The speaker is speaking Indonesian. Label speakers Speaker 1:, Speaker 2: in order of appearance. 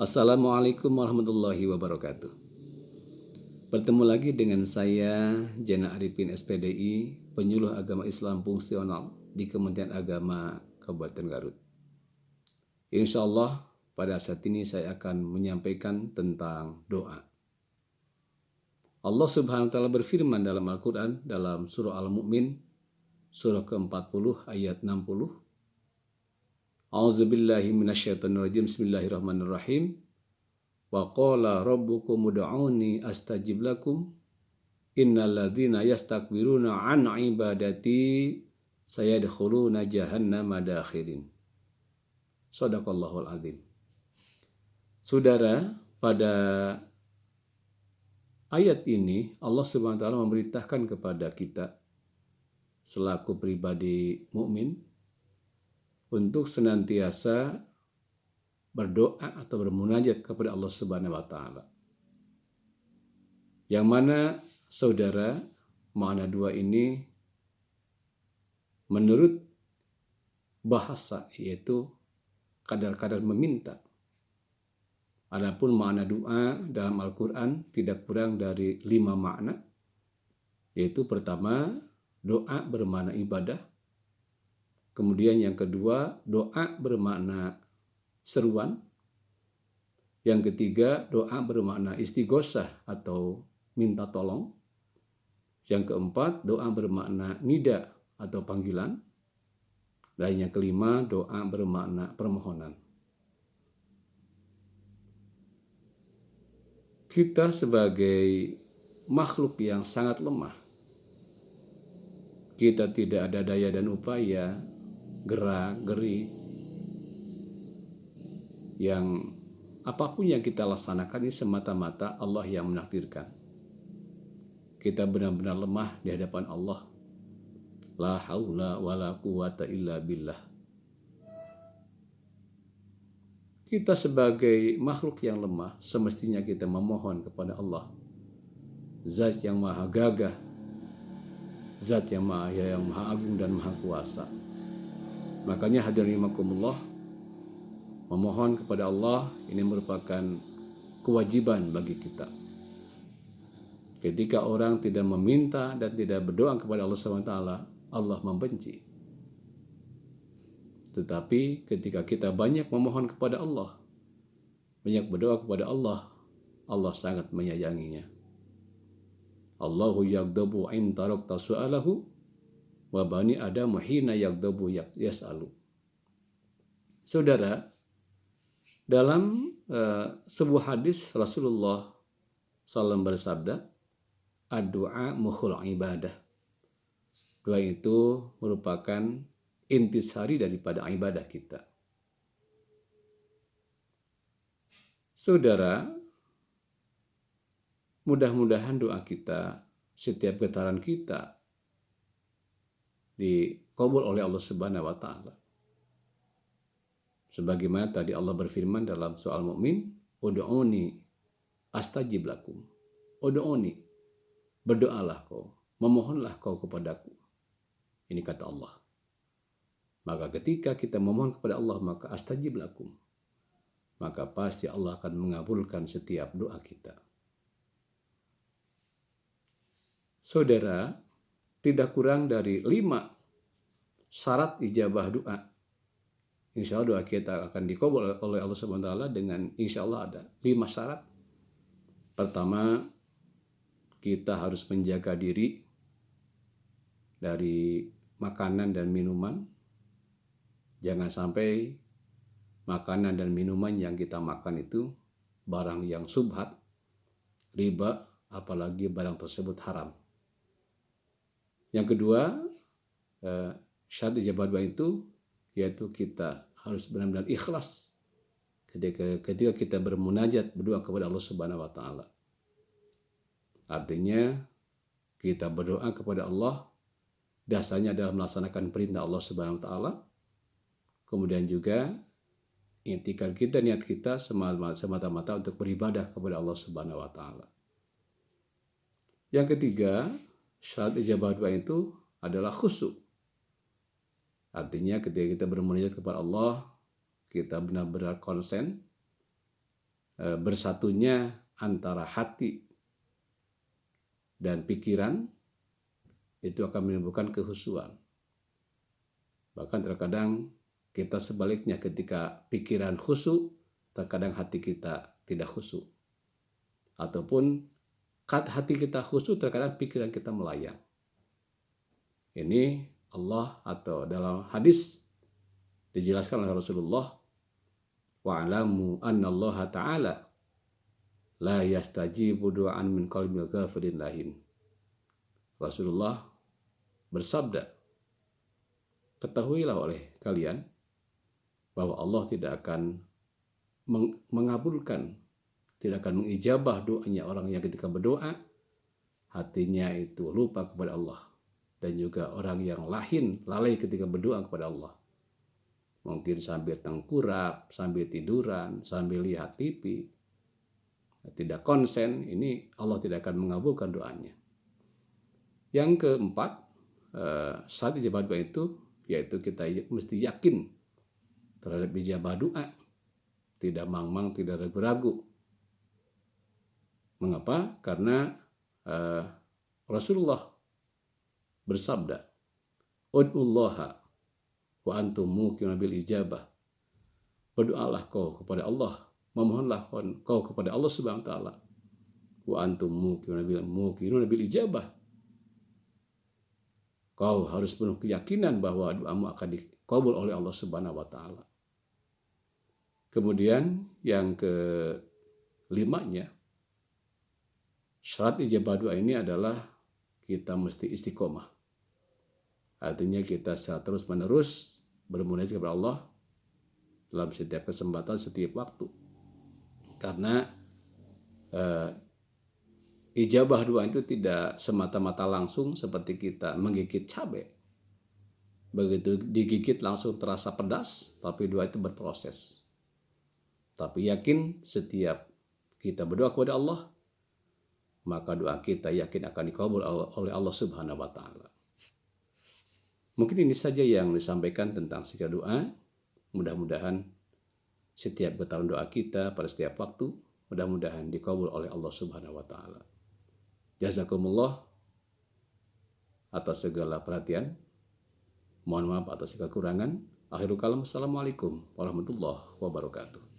Speaker 1: Assalamualaikum warahmatullahi wabarakatuh. Bertemu lagi dengan saya, Jena Arifin SPDI, Penyuluh Agama Islam Fungsional di Kementerian Agama Kabupaten Garut. Insya Allah pada saat ini saya akan menyampaikan tentang doa. Allah Subhanahu wa Ta'ala berfirman dalam Al-Quran dalam surah Al-Mu'min, surah ke-40 ayat 60. A'udzubillahi minasyaitonirrajim. Bismillahirrahmanirrahim. Wa qala rabbukum ud'uni astajib lakum innal ladzina yastakbiruna an ibadati sayadkhuluna jahannama dakhirin. Shadaqallahul adzim. Saudara, pada ayat ini Allah Subhanahu wa taala memberitakan kepada kita selaku pribadi mukmin untuk senantiasa berdoa atau bermunajat kepada Allah Subhanahu wa taala. Yang mana saudara, makna doa ini menurut bahasa yaitu kadar-kadar meminta. Adapun makna doa dalam Al-Qur'an tidak kurang dari 5 makna, yaitu pertama, doa bermakna ibadah. Kemudian yang kedua, doa bermakna seruan. Yang ketiga, doa bermakna istighosah atau minta tolong. Yang keempat, doa bermakna nida atau panggilan. Dan yang kelima, doa bermakna permohonan. Kita sebagai makhluk yang sangat lemah, kita tidak ada daya dan upaya, gerak-geri, yang apapun yang kita laksanakan ini semata-mata Allah yang menakdirkan. Kita benar-benar lemah di hadapan Allah. La haula wala quwata illa billah. Kita sebagai makhluk yang lemah semestinya kita memohon kepada Allah, Zat yang maha gagah, Zat yang maha agung dan maha kuasa. Makanya hadirin rahimakumullah, memohon kepada Allah ini merupakan kewajiban bagi kita. Ketika orang tidak meminta dan tidak berdoa kepada Allah SWT, Allah membenci. Tetapi ketika kita banyak memohon kepada Allah, banyak berdoa kepada Allah, Allah sangat menyayanginya. Allahu yaghdabu in tarakta su'alahu wa bani adamu hina yaghdabu yas'alu. Saudara, dalam sebuah hadis Rasulullah SAW bersabda, ad-du'a mukhul ibadah. Doa itu merupakan intisari daripada ibadah kita. Saudara, mudah-mudahan doa kita, setiap getaran kita dikabul oleh Allah Subhanahu wa taala. Sebagaimana tadi Allah berfirman dalam surah Al-Mu'min, ud'uni astajib lakum. Ud'uni, berdoalah kau, memohonlah kau kepadaku. Ini kata Allah. Maka ketika kita memohon kepada Allah, maka astajib lakum, maka pasti Allah akan mengabulkan setiap doa kita. Saudara, tidak kurang dari 5 syarat ijabah doa. Insya Allah doa kita akan dikabul oleh Allah Subhanahu wa taala dengan insya Allah ada 5 syarat. Pertama, kita harus menjaga diri dari makanan dan minuman. Jangan sampai makanan dan minuman yang kita makan itu barang yang subhat, riba, apalagi barang tersebut haram. Yang kedua, syarat ijabah doa itu yaitu kita harus benar-benar ikhlas ketika kita bermunajat, berdoa kepada Allah Subhanahu wa taala. Artinya kita berdoa kepada Allah dasarnya adalah melaksanakan perintah Allah Subhanahu wa taala. Kemudian juga intikan kita, niat kita semata-mata untuk beribadah kepada Allah Subhanahu wa taala. Yang ketiga, syarat ijabah doa itu adalah khusyuk. Artinya ketika kita bermunajat kepada Allah, kita benar-benar konsen bersatunya antara hati dan pikiran itu akan menimbulkan kehusuan. Bahkan terkadang kita sebaliknya, ketika pikiran khusyuk, terkadang hati kita tidak khusyuk. Ataupun hati kita khusyuk, terkadang pikiran kita melayang. Ini Allah, atau dalam hadis dijelaskan oleh Rasulullah, wa'alamu annallaha ta'ala la yastajibu du'an min qalbil ghafirin lahin. Rasulullah bersabda, ketahuilah oleh kalian bahwa Allah tidak akan mengabulkan, tidak akan mengijabah doanya orang yang ketika berdoa hatinya itu lupa kepada Allah, dan juga orang yang lalai ketika berdoa kepada Allah. Mungkin sambil tengkurap, sambil tiduran, sambil lihat TV, tidak konsen, ini Allah tidak akan mengabulkan doanya. Yang keempat, saat ijabah doa itu, yaitu kita mesti yakin terhadap ijabah doa, tidak mang-mang, tidak ragu-ragu. Mengapa? Karena Rasulullah bersabda, ud'ullaha wa antum muqinun bil ijabah. Berdoalah kau kepada Allah, memohonlah kau kepada Allah Subhanahu wa taala, wa antum muqinun bil ijabah. Kau harus penuh keyakinan bahwa doamu akan dikabul oleh Allah Subhanahu wa taala. Kemudian yang kelimanya, syarat ijabah doa ini adalah kita mesti istiqomah. Artinya kita secara terus-menerus bermunajat kepada Allah dalam setiap kesempatan, setiap waktu. Karena ijabah doa itu tidak semata-mata langsung seperti kita menggigit cabai. Begitu digigit langsung terasa pedas, tapi doa itu berproses. Tapi yakin setiap kita berdoa kepada Allah, maka doa kita yakin akan dikabul oleh Allah Subhanahu wa taala. Mungkin ini saja yang disampaikan tentang zikir doa. Mudah-mudahan setiap getaran doa kita pada setiap waktu mudah-mudahan dikabul oleh Allah Subhanahu wa taala. Jazakumullah atas segala perhatian. Mohon maaf atas segala kekurangan. Akhirul kalam, assalamualaikum warahmatullahi wabarakatuh.